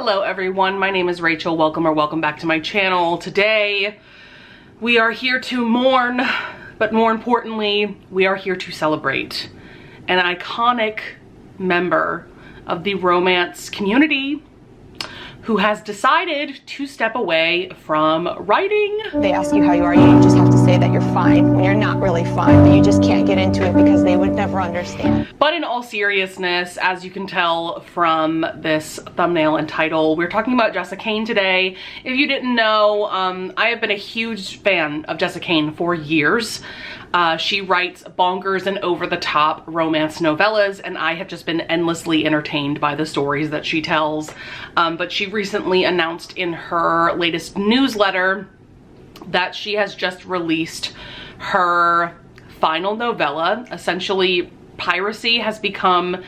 Hello everyone, my name is Rachel. Welcome back to my channel. Today we are here to mourn, but more importantly, we are here to celebrate an iconic member of the romance community who has decided to step away from writing. They ask you how you are, you just have to say that you're fine when you're not really fine, but you just can't get into it because they would never understand. But in all seriousness, as you can tell from this thumbnail and title, we're talking about Jessa Kane today. If you didn't know, I have been a huge fan of Jessa Kane for years. She writes bonkers and over-the-top romance novellas, and I have just been endlessly entertained by the stories that she tells. But she recently announced in her latest newsletter that she has just released her final novella. Essentially, piracy has become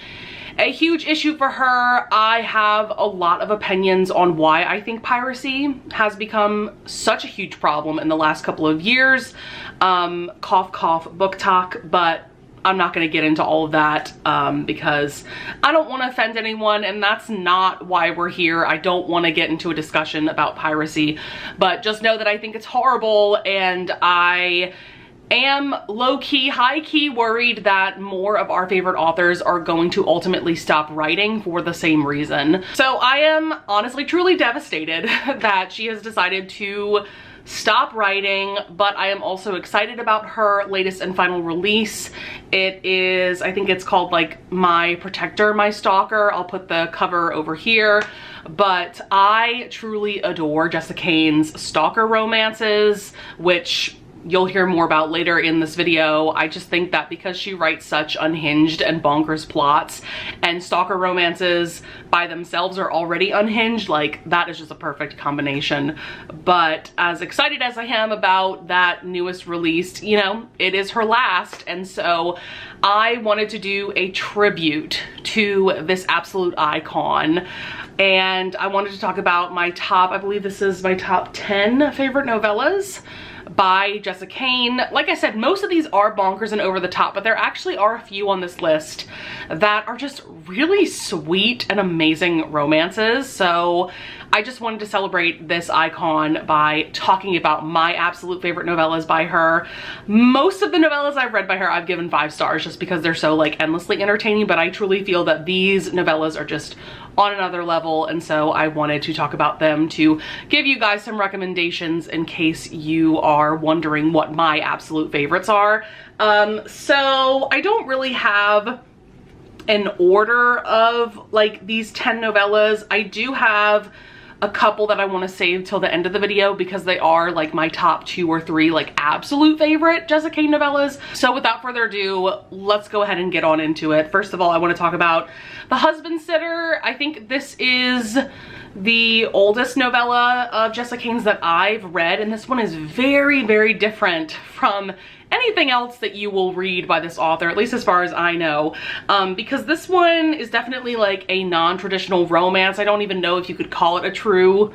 a huge issue for her. I have a lot of opinions on why I think piracy has become such a huge problem in the last couple of years. Cough, cough, book talk, but I'm not going to get into all of that because I don't want to offend anyone, and that's not why we're here. I don't want to get into a discussion about piracy, but just know that I think it's horrible, and I am low-key, high-key worried that more of our favorite authors are going to ultimately stop writing for the same reason. So I am honestly truly devastated that she has decided to stop writing, but I am also excited about her latest and final release. It is, I think it's called like My Protector, My Stalker. I'll put the cover over here. But I truly adore Jessa Kane's stalker romances, which you'll hear more about later in this video. I just think that because she writes such unhinged and bonkers plots, and stalker romances by themselves are already unhinged, like that is just a perfect combination. But as excited as I am about that newest release, you know, it is her last, and so I wanted to do a tribute to this absolute icon. And I wanted to talk about my top, I believe this is my top 10 favorite novellas by Jessa Kane. Like I said, most of these are bonkers and over the top, but there actually are a few on this list that are just really sweet and amazing romances. So I just wanted to celebrate this icon by talking about my absolute favorite novellas by her. Most of the novellas I've read by her, I've given 5 stars just because they're so like endlessly entertaining, but I truly feel that these novellas are just on another level, and so I wanted to talk about them to give you guys some recommendations in case you are wondering what my absolute favorites are. So I don't really have an order of like these 10 novellas. I do have a couple that I want to save till the end of the video because they are like my top 2 or 3 like absolute favorite Jessa Kane novellas. So without further ado, let's go ahead and get on into it. First of all, I want to talk about The Husband Sitter. I think this is the oldest novella of Jessa Kane's that I've read, and this one is very, very different from anything else that you will read by this author, at least as far as I know, because this one is definitely like a non-traditional romance. I don't even know if you could call it a true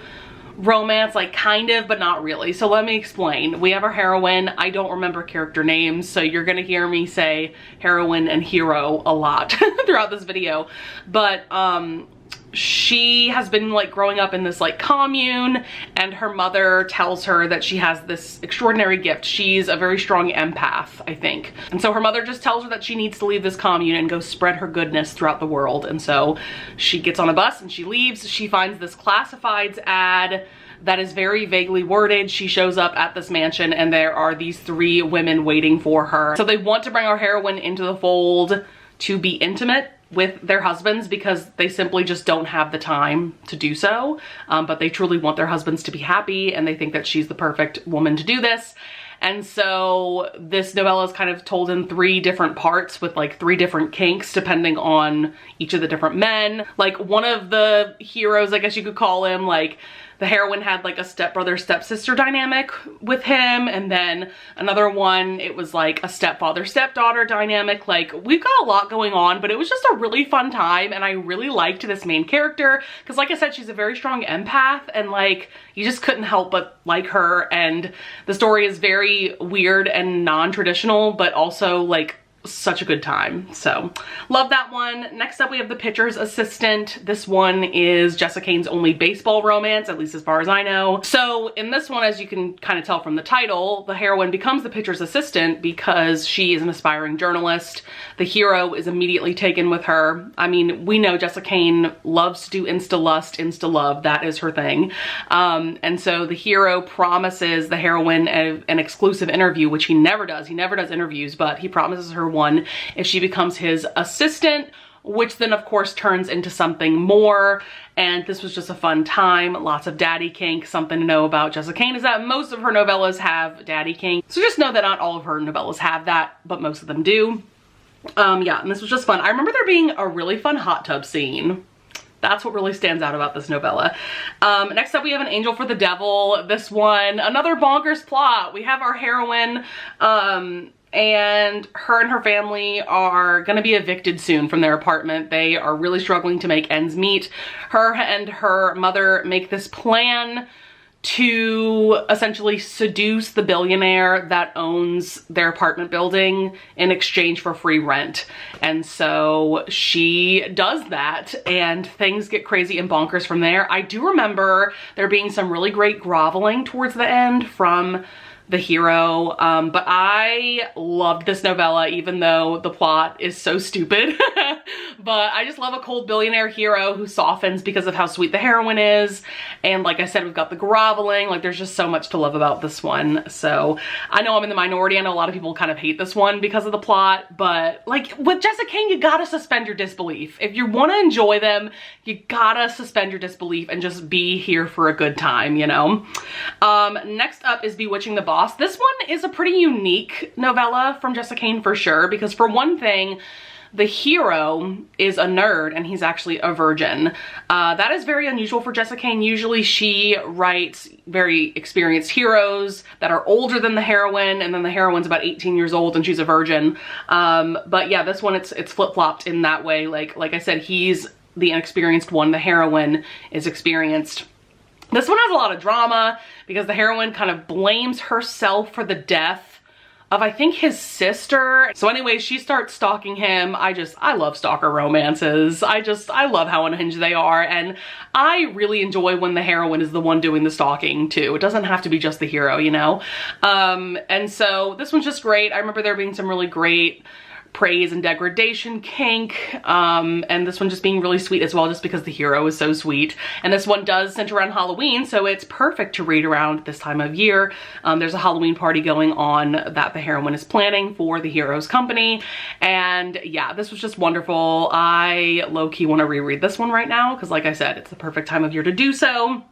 romance, like kind of, but not really. So let me explain. We have our heroine. I don't remember character names, so you're gonna hear me say heroine and hero a lot throughout this video, but she has been like growing up in this like commune, and her mother tells her that she has this extraordinary gift. She's a very strong empath, I think. And so her mother just tells her that she needs to leave this commune and go spread her goodness throughout the world. And so she gets on a bus and she leaves. She finds this classifieds ad that is very vaguely worded. She shows up at this mansion and there are these 3 women waiting for her. So they want to bring our heroine into the fold to be intimate with their husbands because they simply just don't have the time to do so. But they truly want their husbands to be happy, and they think that she's the perfect woman to do this. And so this novella is kind of told in 3 different parts with like 3 different kinks depending on each of the different men. Like one of the heroes, I guess you could call him, like the heroine had like a stepbrother stepsister dynamic with him, and then another one, it was like a stepfather stepdaughter dynamic. Like we've got a lot going on, but it was just a really fun time, and I really liked this main character because like I said, she's a very strong empath, and like you just couldn't help but like her. And the story is very weird and non-traditional, but also like such a good time. So love that one. Next up we have The Pitcher's Assistant. This one is Jessa Kane's only baseball romance, at least as far as I know. So in this one, as you can kind of tell from the title, the heroine becomes the pitcher's assistant because she is an aspiring journalist. The hero is immediately taken with her. I mean, we know Jessa Kane loves to do insta-lust, insta-love. That is her thing. And so the hero promises the heroine an exclusive interview, which he never does. He never does interviews, but he promises her one if she becomes his assistant, which then of course turns into something more. And this was just a fun time. Lots of daddy kink. Something to know about Jessa Kane is that most of her novellas have daddy kink. So just know that not all of her novellas have that, but most of them do. Yeah, and this was just fun. I remember there being a really fun hot tub scene. That's what really stands out about this novella. Next up we have An Angel for the Devil. This one, another bonkers plot. We have our heroine, and her family are gonna be evicted soon from their apartment. They are really struggling to make ends meet. Her and her mother make this plan to essentially seduce the billionaire that owns their apartment building in exchange for free rent. And so she does that and things get crazy and bonkers from there. I do remember there being some really great groveling towards the end from the hero, but I loved this novella even though the plot is so stupid. But I just love a cold billionaire hero who softens because of how sweet the heroine is. And like I said, we've got the groveling. Like there's just so much to love about this one. So I know I'm in the minority. I know a lot of people kind of hate this one because of the plot, but like with Jessa Kane, you gotta suspend your disbelief. If you wanna enjoy them, you gotta suspend your disbelief and just be here for a good time, you know? Next up is Bewitching the Boss. This one is a pretty unique novella from Jessa Kane for sure, because for one thing, the hero is a nerd and he's actually a virgin. That is very unusual for Jessa Kane. Usually she writes very experienced heroes that are older than the heroine, and then the heroine's about 18 years old and she's a virgin. But yeah, this one it's flip-flopped in that way. Like I said, he's the inexperienced one, the heroine is experienced. This one has a lot of drama because the heroine kind of blames herself for the death of, I think, his sister. So anyway, she starts stalking him. I love stalker romances. I love how unhinged they are. And I really enjoy when the heroine is the one doing the stalking too. It doesn't have to be just the hero, you know? And so this one's just great. I remember there being some really great praise and degradation kink, and this one just being really sweet as well, just because the hero is so sweet. And this one does center around Halloween, so it's perfect to read around this time of year. There's a Halloween party going on that the heroine is planning for the hero's company, and yeah, this was just wonderful. I low-key want to reread this one right now because, like I said, it's the perfect time of year to do so.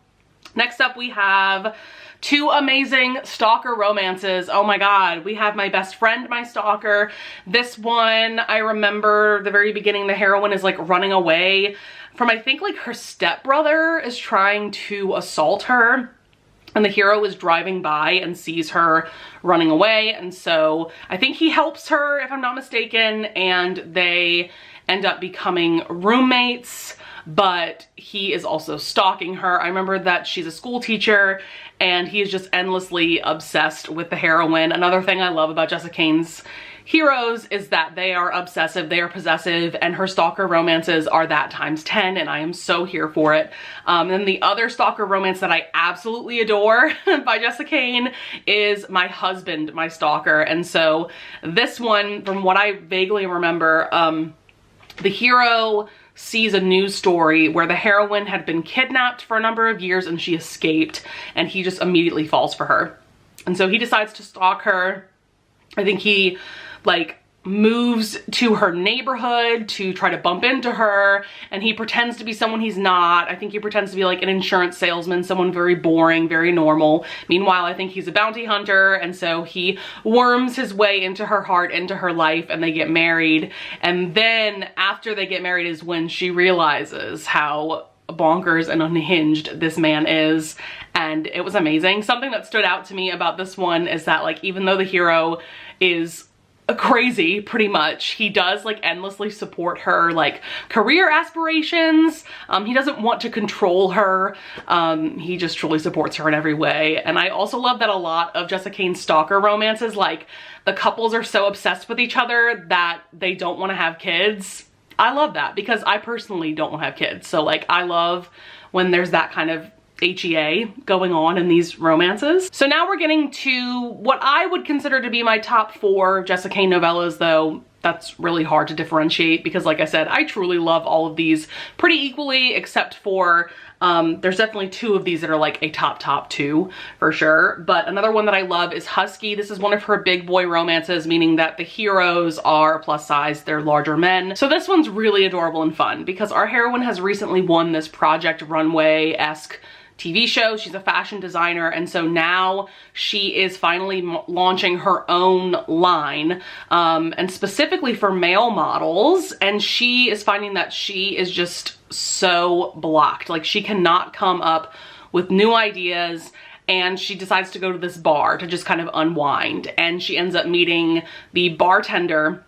Next up we have two amazing stalker romances. Oh my god, we have My Best Friend, My Stalker. This one, I remember the very beginning, the heroine is like running away from, I think, like her stepbrother is trying to assault her. And the hero is driving by and sees her running away. And so I think he helps her, if I'm not mistaken, and they end up becoming roommates. But he is also stalking her. I remember that she's a school teacher and he is just endlessly obsessed with the heroine. Another thing I love about Jessa Kane's heroes is that they are obsessive, they are possessive, and her stalker romances are that times 10, and I am so here for it. And the other stalker romance that I absolutely adore by Jessa Kane is My Husband, My Stalker. And so this one, from what I vaguely remember, the hero sees a news story where the heroine had been kidnapped for a number of years and she escaped, and he just immediately falls for her. And so he decides to stalk her. I think he like moves to her neighborhood to try to bump into her, and he pretends to be someone he's not. I think he pretends to be like an insurance salesman, someone very boring, very normal. Meanwhile, I think he's a bounty hunter, and so he worms his way into her heart, into her life, and they get married. And then after they get married is when she realizes how bonkers and unhinged this man is, and it was amazing. Something that stood out to me about this one is that, like, even though the hero is crazy pretty much. He does like endlessly support her like career aspirations. He doesn't want to control her. He just truly supports her in every way. And I also love that a lot of Jessa Kane's Stalker romances, like the couples are so obsessed with each other that they don't want to have kids. I love that because I personally don't want to have kids. So like I love when there's that kind of HEA going on in these romances. So now we're getting to what I would consider to be my top 4 Jessa Kane novellas, though that's really hard to differentiate because like I said, I truly love all of these pretty equally, except for there's definitely 2 of these that are like a top 2 for sure. But another one that I love is Husky. This is one of her big boy romances, meaning that the heroes are plus size, they're larger men. So this one's really adorable and fun because our heroine has recently won this Project Runway-esque TV show. She's a fashion designer, and so now she is finally launching her own line, and specifically for male models, and she is finding that she is just so blocked. Like she cannot come up with new ideas, and she decides to go to this bar to just kind of unwind, and she ends up meeting the bartender,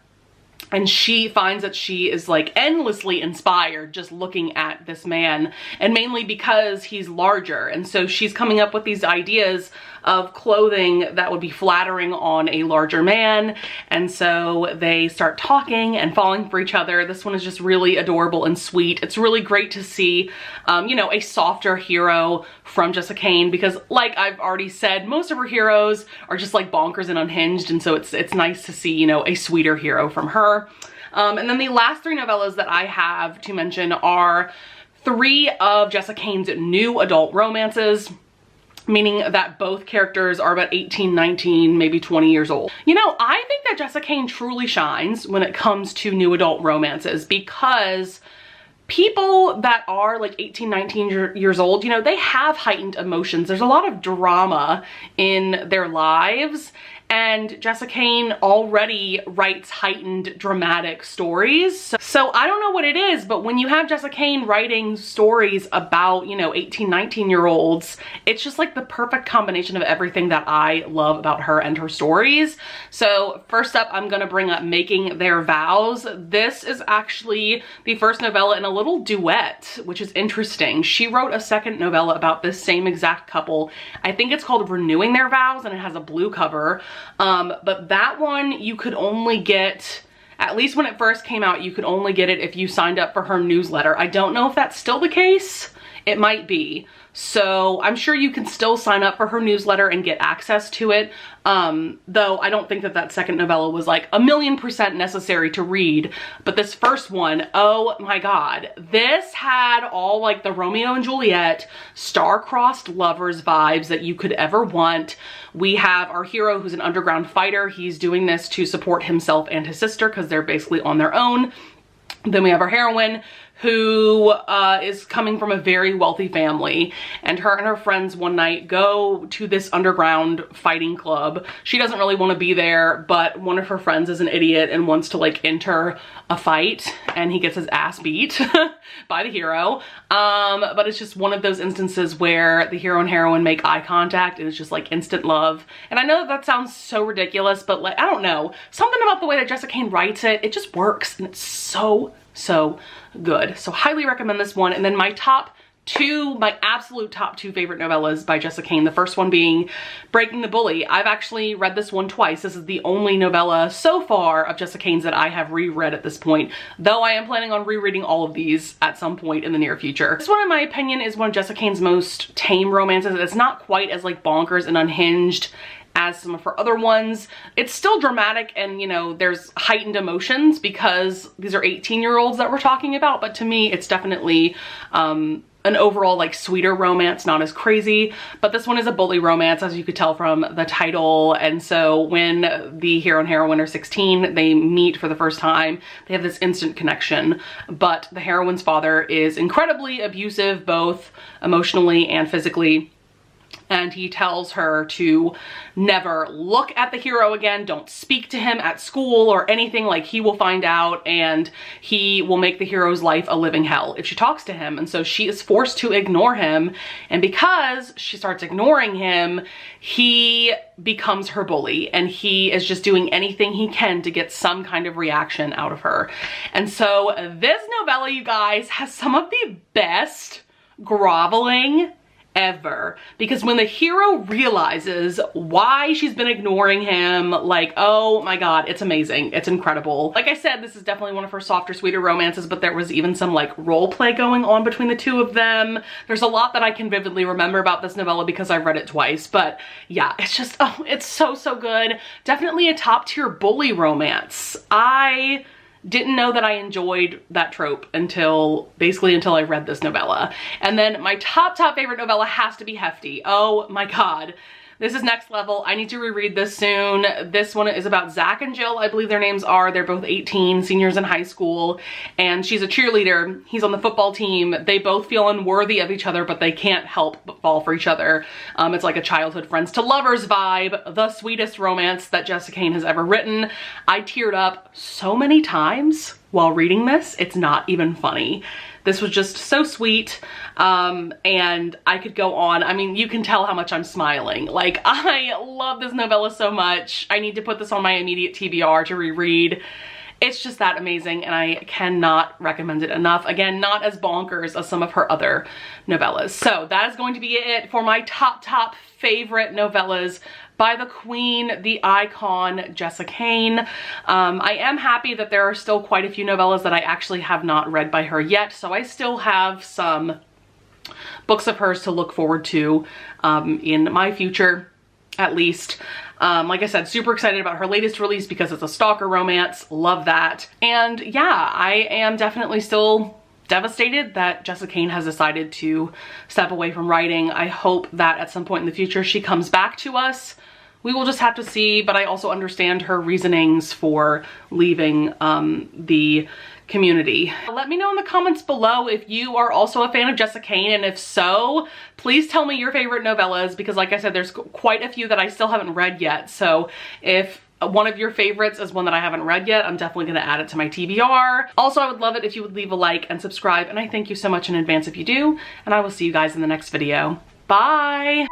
and she finds that she is like endlessly inspired just looking at this man, and mainly because he's larger. And so she's coming up with these ideas of clothing that would be flattering on a larger man. And so they start talking and falling for each other. This one is just really adorable and sweet. It's really great to see, you know, a softer hero from Jessa Kane, because like I've already said, most of her heroes are just like bonkers and unhinged. And so it's nice to see, you know, a sweeter hero from her. And then the last 3 novellas that I have to mention are 3 of Jessa Kane's new adult romances, meaning that both characters are about 18, 19, maybe 20 years old. You know, I think that Jessa Kane truly shines when it comes to new adult romances because people that are like 18, 19 years old, you know, they have heightened emotions. There's a lot of drama in their lives. And Jessa Kane already writes heightened dramatic stories. So I don't know what it is, but when you have Jessa Kane writing stories about, you know, 18, 19-year-olds, it's just like the perfect combination of everything that I love about her and her stories. So first up, I'm gonna bring up Making Their Vows. This is actually the first novella in a little duet, which is interesting. She wrote a second novella about this same exact couple. I think it's called Renewing Their Vows, and it has a blue cover. But that one you could only get, at least when it first came out, you could only get it if you signed up for her newsletter. I don't know if that's still the case. It might be. So I'm sure you can still sign up for her newsletter and get access to it. Though I don't think that that second novella was like 1,000,000% necessary to read. But this first one, oh my God, this had all like the Romeo and Juliet star-crossed lovers vibes that you could ever want. We have our hero who's an underground fighter. He's doing this to support himself and his sister because they're basically on their own. Then we have our heroine who is coming from a very wealthy family, and her friends one night go to this underground fighting club. She doesn't really want to be there, but one of her friends is an idiot and wants to like enter a fight, and he gets his ass beat by the hero. But it's just one of those instances where the hero and heroine make eye contact and it's just like instant love. And I know that sounds so ridiculous, but like, I don't know, something about the way that Jessa Kane writes it, it just works, and it's so good. So highly recommend this one. And then my top 2, my absolute top 2 favorite novellas by Jessa Kane. The first one being Breaking the Bully. I've actually read this one twice. This is the only novella so far of Jessa Kane's that I have reread at this point, though I am planning on rereading all of these at some point in the near future. This one, in my opinion, is one of Jessa Kane's most tame romances. It's not quite as like bonkers and unhinged as some of her other ones. It's still dramatic, and you know, there's heightened emotions because these are 18-year-olds that we're talking about, but to me it's definitely an overall like sweeter romance, not as crazy. But this one is a bully romance, as you could tell from the title. And so when the hero and heroine are 16, they meet for the first time, they have this instant connection. But the heroine's father is incredibly abusive, both emotionally and physically. and he tells her to never look at the hero again, don't speak to him at school or anything. Like, he will find out and he will make the hero's life a living hell if she talks to him. And so she is forced to ignore him, and because she starts ignoring him, he becomes her bully, and he is just doing anything he can to get some kind of reaction out of her. And so this novella, you guys, has some of the best groveling ever, because when the hero realizes why she's been ignoring him, like, oh my god, it's amazing, it's incredible. Like I said, this is definitely one of her softer, sweeter romances, but there was even some like role play going on between the two of them. There's a lot that I can vividly remember about this novella because I've read it twice, but yeah, it's just, oh, it's so good. Definitely a top tier bully romance. I didn't know that I enjoyed that trope until I read this novella. And then my top favorite novella has to be Hefty. Oh my god. This is next level. I need to reread this soon. This one is about Zach and Jill, I believe their names are. They're both 18, seniors in high school, and she's a cheerleader. He's on the football team. They both feel unworthy of each other, but they can't help but fall for each other. It's like a childhood friends to lovers vibe. The sweetest romance that Jessa Kane has ever written. I teared up so many times while reading this. It's not even funny. This was just so sweet, and I could go on. I mean, you can tell how much I'm smiling. Like, I love this novella so much. I need to put this on my immediate TBR to reread. It's just that amazing, and I cannot recommend it enough. Again, not as bonkers as some of her other novellas. So that is going to be it for my top favorite novellas by the queen, the icon, Jessa Kane. I am happy that there are still quite a few novellas that I actually have not read by her yet, so I still have some books of hers to look forward to in my future, at least. Like I said, super excited about her latest release because it's a stalker romance. Love that. And yeah, I am definitely still devastated that Jessa Kane has decided to step away from writing. I hope that at some point in the future she comes back to us. We will just have to see, but I also understand her reasonings for leaving the community. Let me know in the comments below if you are also a fan of Jessa Kane, and if so, please tell me your favorite novellas, because like I said, there's quite a few that I still haven't read yet. So if one of your favorites is one that I haven't read yet, I'm definitely gonna add it to my TBR. Also, I would love it if you would leave a like and subscribe, and I thank you so much in advance if you do, and I will see you guys in the next video. Bye!